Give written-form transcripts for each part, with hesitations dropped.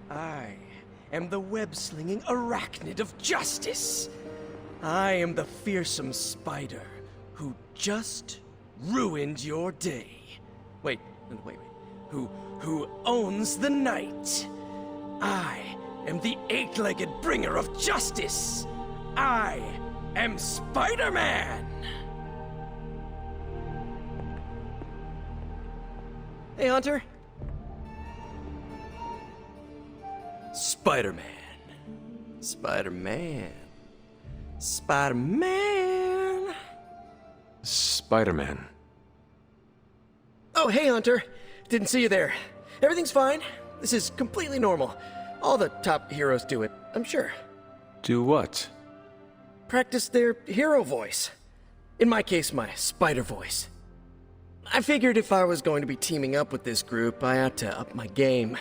I am the web-slinging arachnid of justice. I am the fearsome spider who just ruined your day. Wait. Who owns the night. I am the eight-legged bringer of justice. I am Spider-Man! Hey, Hunter. Spider-Man. Spider-Man. Spider-Man. Spider-Man. Oh, hey, Hunter. Didn't see you there. Everything's fine. This is completely normal. All the top heroes do it, I'm sure. Do what? Practice their hero voice. In my case, my spider voice. I figured if I was going to be teaming up with this group, I ought to up my game.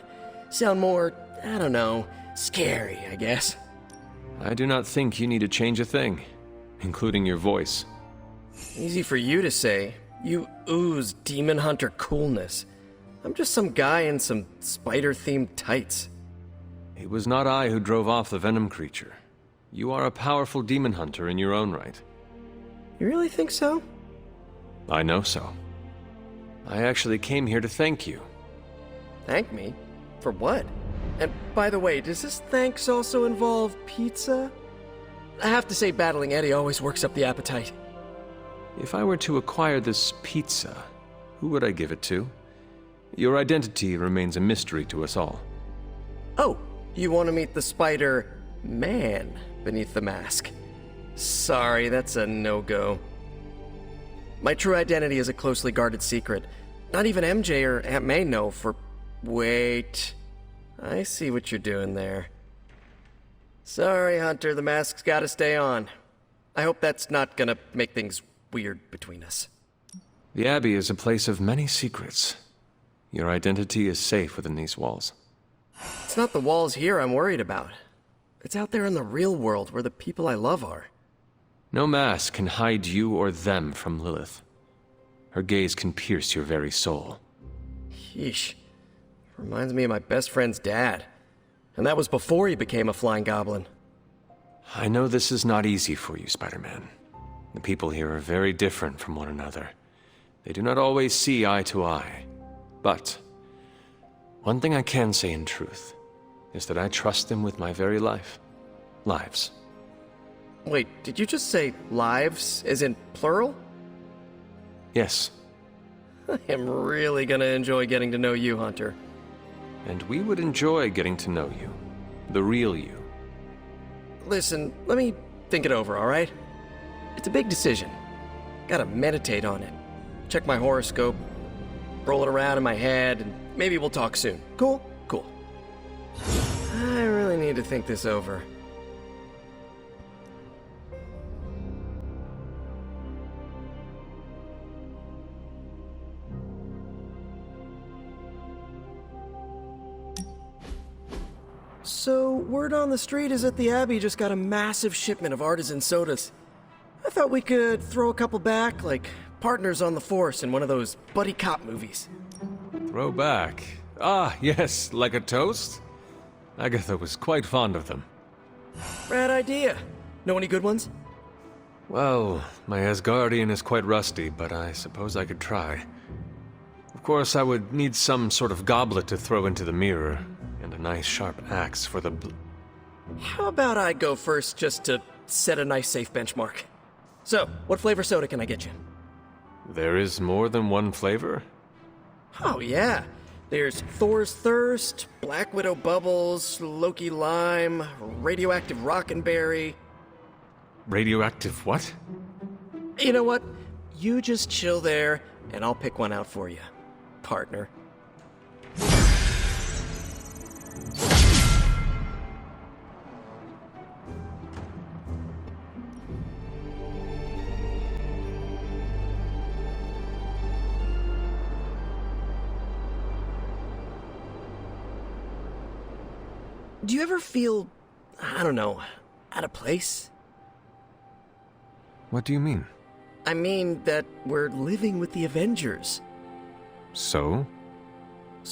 Sound more, I don't know, scary, I guess. I do not think you need to change a thing, including your voice. Easy for you to say. You ooze demon hunter coolness. I'm just some guy in some spider-themed tights. It was not I who drove off the venom creature. You are a powerful demon hunter in your own right. You really think so? I know so. I actually came here to thank you. Thank me? For what? And by the way, does this thanks also involve pizza? I have to say battling Eddie always works up the appetite. If I were to acquire this pizza, who would I give it to? Your identity remains a mystery to us all. Oh, you want to meet the Spider-Man beneath the mask? Sorry, that's a no-go. My true identity is a closely guarded secret. Not even MJ or Aunt May know for... Wait. I see what you're doing there. Sorry, Hunter, the mask's gotta stay on. I hope that's not gonna make things weird between us. The Abbey is a place of many secrets. Your identity is safe within these walls. It's not the walls here I'm worried about. It's out there in the real world where the people I love are. No mask can hide you or them from Lilith. Her gaze can pierce your very soul. Yeesh. Reminds me of my best friend's dad. And that was before he became a flying goblin. I know this is not easy for you, Spider-Man. The people here are very different from one another. They do not always see eye to eye. But one thing I can say in truth is that I trust them with my very life. Lives. Wait, did you just say lives, as in plural? Yes. I am really gonna enjoy getting to know you, Hunter. And we would enjoy getting to know you. The real you. Listen, let me think it over, alright? It's a big decision. Gotta meditate on it. Check my horoscope, roll it around in my head, and maybe we'll talk soon. Cool? Cool. I really need to think this over. So, word on the street is that the Abbey just got a massive shipment of artisan sodas. I thought we could throw a couple back, like partners on the force in one of those buddy cop movies. Throw back. Ah, yes, like a toast? Agatha was quite fond of them. Rad idea. Know any good ones? Well, my Asgardian is quite rusty, but I suppose I could try. Of course, I would need some sort of goblet to throw into the mirror, and a nice sharp axe for the How about I go first just to set a nice safe benchmark? So, what flavor soda can I get you? There is more than one flavor? Oh yeah. There's Thor's Thirst, Black Widow Bubbles, Loki Lime, Radioactive Rockenberry. Radioactive what? You know what? You just chill there, and I'll pick one out for you, partner. Do you ever feel, I don't know, out of place? What do you mean? I mean that we're living with the Avengers. So?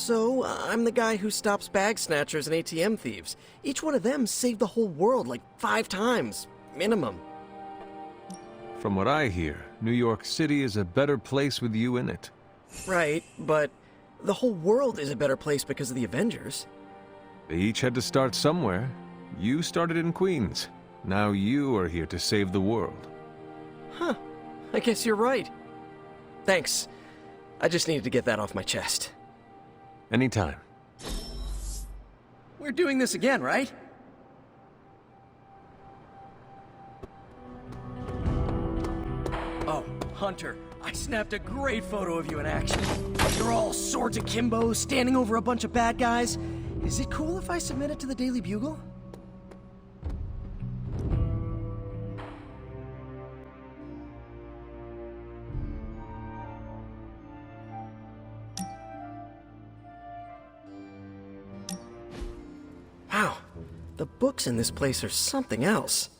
Also, I'm the guy who stops bag snatchers and ATM thieves. Each one of them saved the whole world like 5 times, minimum. From what I hear, New York City is a better place with you in it. Right, but the whole world is a better place because of the Avengers. They each had to start somewhere. You started in Queens. Now you are here to save the world. Huh. I guess you're right. Thanks. I just needed to get that off my chest. Anytime. We're doing this again, right? Oh, Hunter, I snapped a great photo of you in action. You're all swords akimbo, standing over a bunch of bad guys. Is it cool if I submit it to the Daily Bugle? Wow, the books in this place are something else.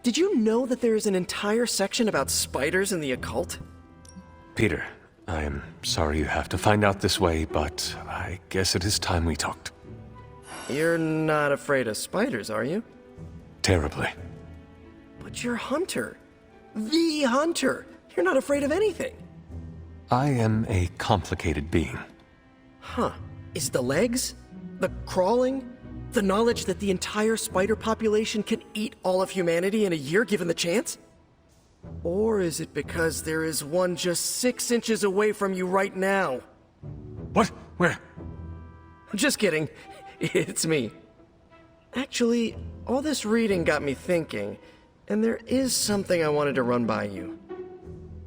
Did you know that there is an entire section about spiders and the occult? Peter, I am sorry you have to find out this way, but I guess it is time we talked. You're not afraid of spiders, are you? Terribly. But you're Hunter. The Hunter. You're not afraid of anything. I am a complicated being. Huh. Is it the legs? The crawling? The knowledge that the entire spider population can eat all of humanity in a year given the chance? Or is it because there is one just 6 inches away from you right now? What? Where? Just kidding. It's me. Actually, all this reading got me thinking, and there is something I wanted to run by you.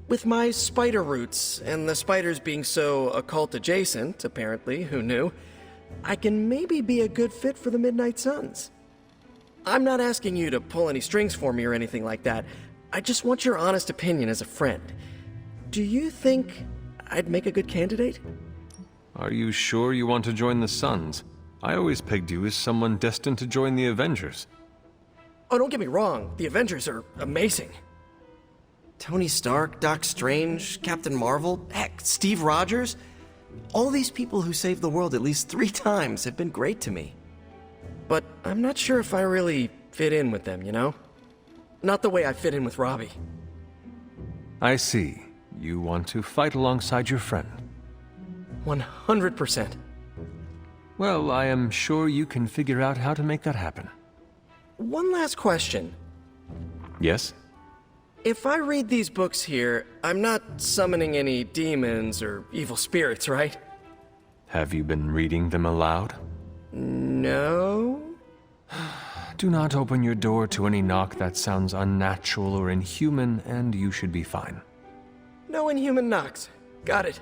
With my spider roots, and the spiders being so occult adjacent, apparently, who knew, I can maybe be a good fit for the Midnight Suns. I'm not asking you to pull any strings for me or anything like that. I just want your honest opinion as a friend. Do you think I'd make a good candidate? Are you sure you want to join the Suns? I always pegged you as someone destined to join the Avengers. Oh, don't get me wrong. The Avengers are amazing. Tony Stark, Doc Strange, Captain Marvel, heck, Steve Rogers. All these people who saved the world at least 3 times have been great to me. But I'm not sure if I really fit in with them, you know? Not the way I fit in with Robbie. I see. You want to fight alongside your friend. 100%. Well, I am sure you can figure out how to make that happen. One last question. Yes? If I read these books here, I'm not summoning any demons or evil spirits, right? Have you been reading them aloud? No? Do not open your door to any knock that sounds unnatural or inhuman, and you should be fine. No inhuman knocks. Got it.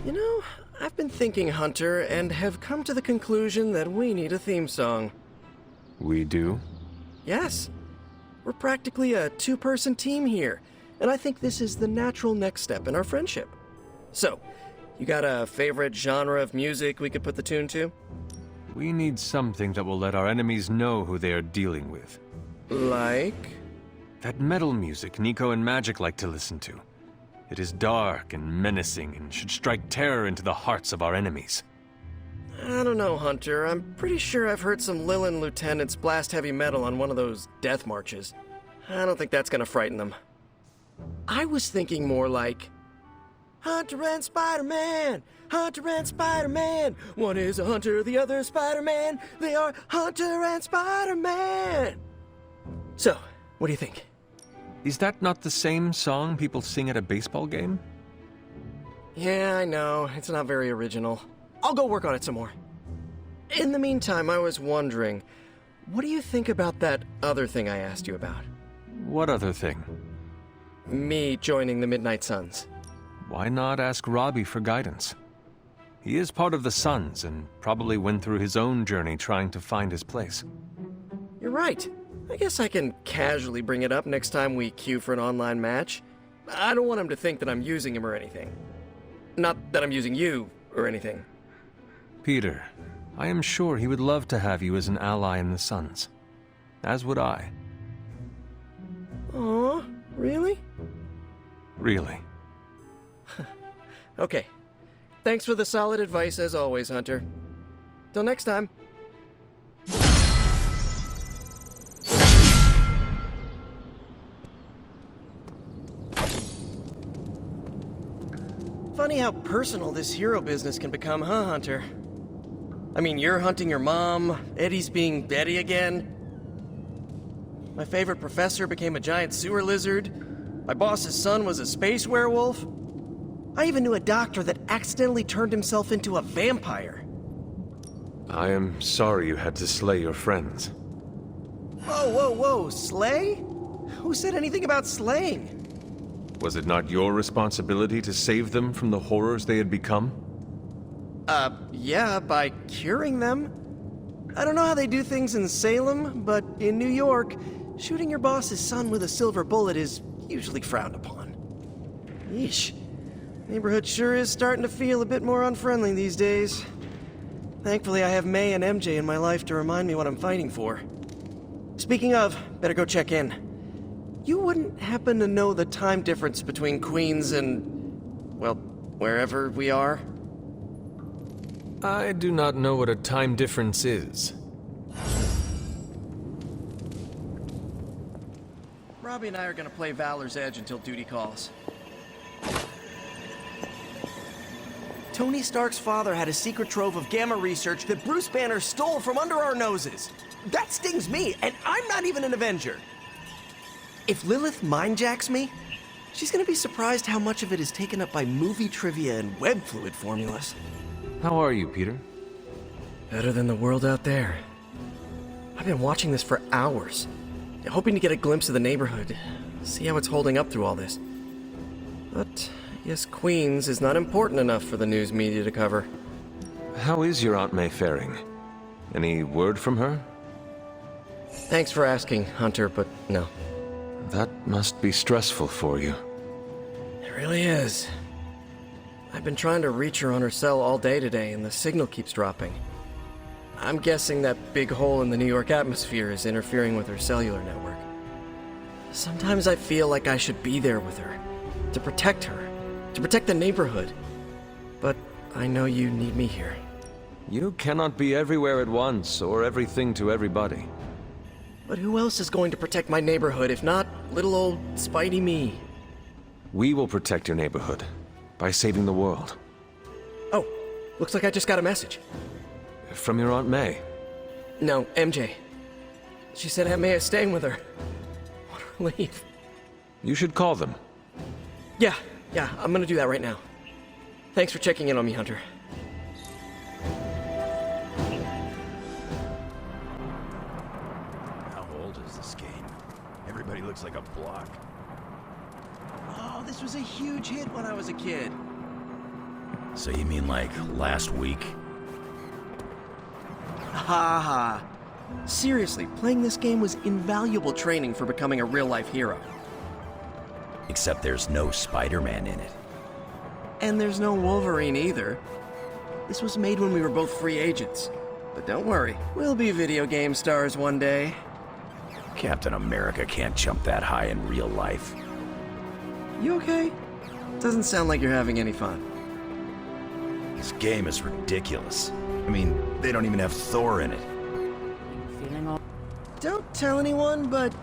You know, I've been thinking, Hunter, and have come to the conclusion that we need a theme song. We do? Yes. We're practically a 2-person team here, and I think this is the natural next step in our friendship. So, you got a favorite genre of music we could put the tune to? We need something that will let our enemies know who they are dealing with. Like? That metal music Nico and Magic like to listen to. It is dark and menacing and should strike terror into the hearts of our enemies. I don't know, Hunter. I'm pretty sure I've heard some Lilith lieutenants blast heavy metal on one of those death marches. I don't think that's gonna frighten them. I was thinking more like, Hunter and Spider-Man! Hunter and Spider-Man! One is a hunter, the other is Spider-Man! They are Hunter and Spider-Man! So, what do you think? Is that not the same song people sing at a baseball game? Yeah, I know. It's not very original. I'll go work on it some more. In the meantime, I was wondering, what do you think about that other thing I asked you about? What other thing? Me joining the Midnight Suns. Why not ask Robbie for guidance? He is part of the Sons and probably went through his own journey trying to find his place. You're right. I guess I can casually bring it up next time we queue for an online match. I don't want him to think that I'm using him or anything. Not that I'm using you or anything. Peter, I am sure he would love to have you as an ally in the Sons. As would I. Aw, really? Really. Okay. Thanks for the solid advice as always, Hunter. Till next time. Funny how personal this hero business can become, huh, Hunter? I mean, you're hunting your mom, Eddie's being Eddie again. My favorite professor became a giant sewer lizard. My boss's son was a space werewolf. I even knew a doctor that accidentally turned himself into a vampire. I am sorry you had to slay your friends. Whoa, whoa, whoa, slay? Who said anything about slaying? Was it not your responsibility to save them from the horrors they had become? Yeah, by curing them. I don't know how they do things in Salem, but in New York, shooting your boss's son with a silver bullet is usually frowned upon. Yeesh. Neighborhood sure is starting to feel a bit more unfriendly these days. Thankfully, I have May and MJ in my life to remind me what I'm fighting for. Speaking of, better go check in. You wouldn't happen to know the time difference between Queens and, well, wherever we are? I do not know what a time difference is. Robbie and I are gonna play Valor's Edge until duty calls. Tony Stark's father had a secret trove of gamma research that Bruce Banner stole from under our noses. That stings me, and I'm not even an Avenger. If Lilith mindjacks me, she's gonna be surprised how much of it is taken up by movie trivia and web fluid formulas. How are you, Peter? Better than the world out there. I've been watching this for hours, hoping to get a glimpse of the neighborhood, see how it's holding up through all this. But I guess Queens is not important enough for the news media to cover. How is your Aunt May faring? Any word from her? Thanks for asking, Hunter, but no. That must be stressful for you. It really is. I've been trying to reach her on her cell all day today, and the signal keeps dropping. I'm guessing that big hole in the New York atmosphere is interfering with her cellular network. Sometimes I feel like I should be there with her, to protect the neighborhood. But I know you need me here. You cannot be everywhere at once, or everything to everybody. But who else is going to protect my neighborhood if not little old Spidey me? We will protect your neighborhood by saving the world. Oh, looks like I just got a message. From your Aunt May? No, MJ. She said Aunt May is staying with her. What a relief. You should call them. Yeah, I'm gonna do that right now. Thanks for checking in on me, Hunter. How old is this game? Everybody looks like a block. Oh, this was a huge hit when I was a kid. So you mean like last week? Ha ha. Seriously, playing this game was invaluable training for becoming a real-life hero. Except there's no Spider-Man in it. And there's no Wolverine either. This was made when we were both free agents. But don't worry, we'll be video game stars one day. Captain America can't jump that high in real life. You okay? Doesn't sound like you're having any fun. This game is ridiculous. I mean, they don't even have Thor in it. Don't tell anyone, but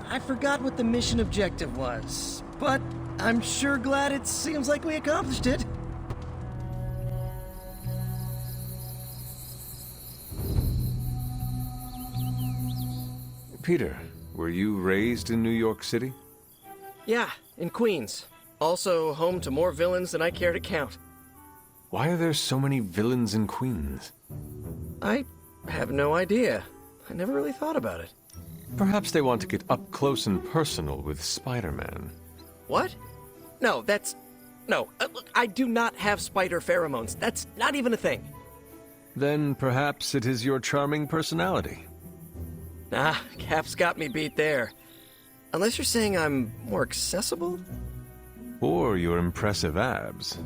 I forgot what the mission objective was. But I'm sure glad it seems like we accomplished it. Peter, were you raised in New York City? Yeah, in Queens. Also home to more villains than I care to count. Why are there so many villains in Queens? I have no idea. I never really thought about it. Perhaps they want to get up close and personal with Spider-Man. What? No, that's... no. Look, I do not have spider pheromones. That's not even a thing. Then perhaps it is your charming personality. Nah, Cap's got me beat there. Unless you're saying I'm more accessible? Or your impressive abs.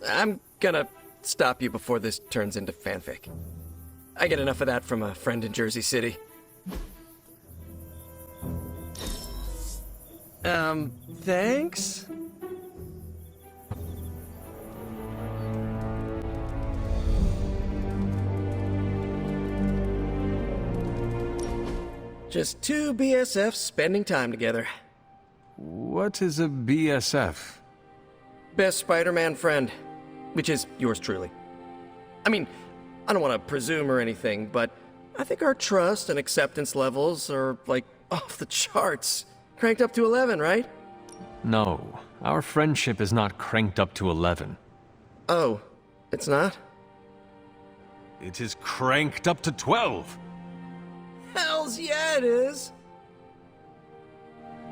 I'm gonna stop you before this turns into fanfic. I get enough of that from a friend in Jersey City. Thanks? Just two BSFs spending time together. What is a BSF? Best Spider-Man friend, which is yours truly. I mean, I don't want to presume or anything, but I think our trust and acceptance levels are, like, off the charts. Cranked up to 11, right? No, our friendship is not cranked up to 11. Oh, it's not? It is cranked up to 12! Hells yeah, it is!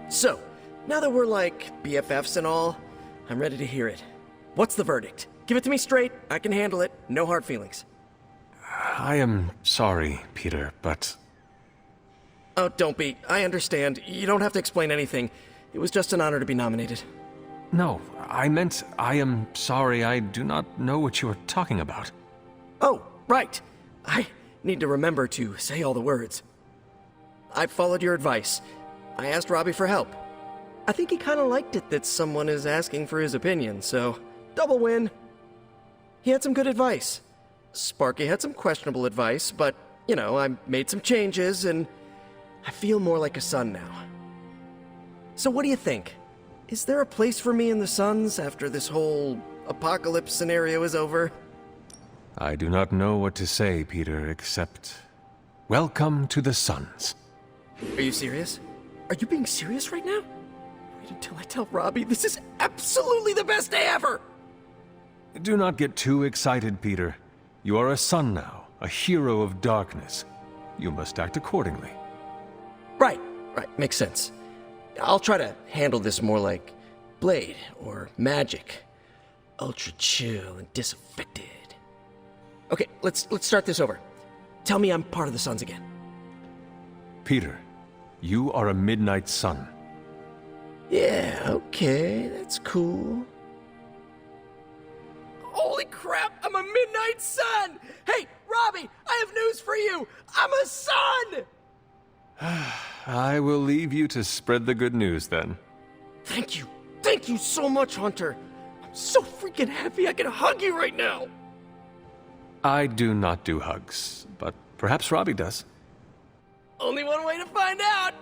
So, now that we're like BFFs and all, I'm ready to hear it. What's the verdict? Give it to me straight, I can handle it, no hard feelings. I am sorry, Peter, but... Oh, don't be. I understand. You don't have to explain anything. It was just an honor to be nominated. No, I meant I am sorry. I do not know what you are talking about. Oh, right. I need to remember to say all the words. I followed your advice. I asked Robbie for help. I think he kind of liked it that someone is asking for his opinion, so double win. He had some good advice. Sparky had some questionable advice, but, you know, I made some changes and I feel more like a son now. So what do you think? Is there a place for me in the Suns after this whole apocalypse scenario is over? I do not know what to say, Peter, except... Welcome to the Suns. Are you serious? Are you being serious right now? Wait until I tell Robbie this is absolutely the best day ever! Do not get too excited, Peter. You are a son now, a hero of darkness. You must act accordingly. Right, makes sense. I'll try to handle this more like Blade or Magic. Ultra chill and disaffected. Okay, let's start this over. Tell me I'm part of the Suns again. Peter, you are a Midnight Sun. Yeah, okay, that's cool. Holy crap, I'm a Midnight Sun! Hey, Robbie, I have news for you! I'm a sun! I will leave you to spread the good news then. Thank you so much, Hunter. I'm so freaking happy I can hug you right now. I do not do hugs, but perhaps Robbie does. Only one way to find out.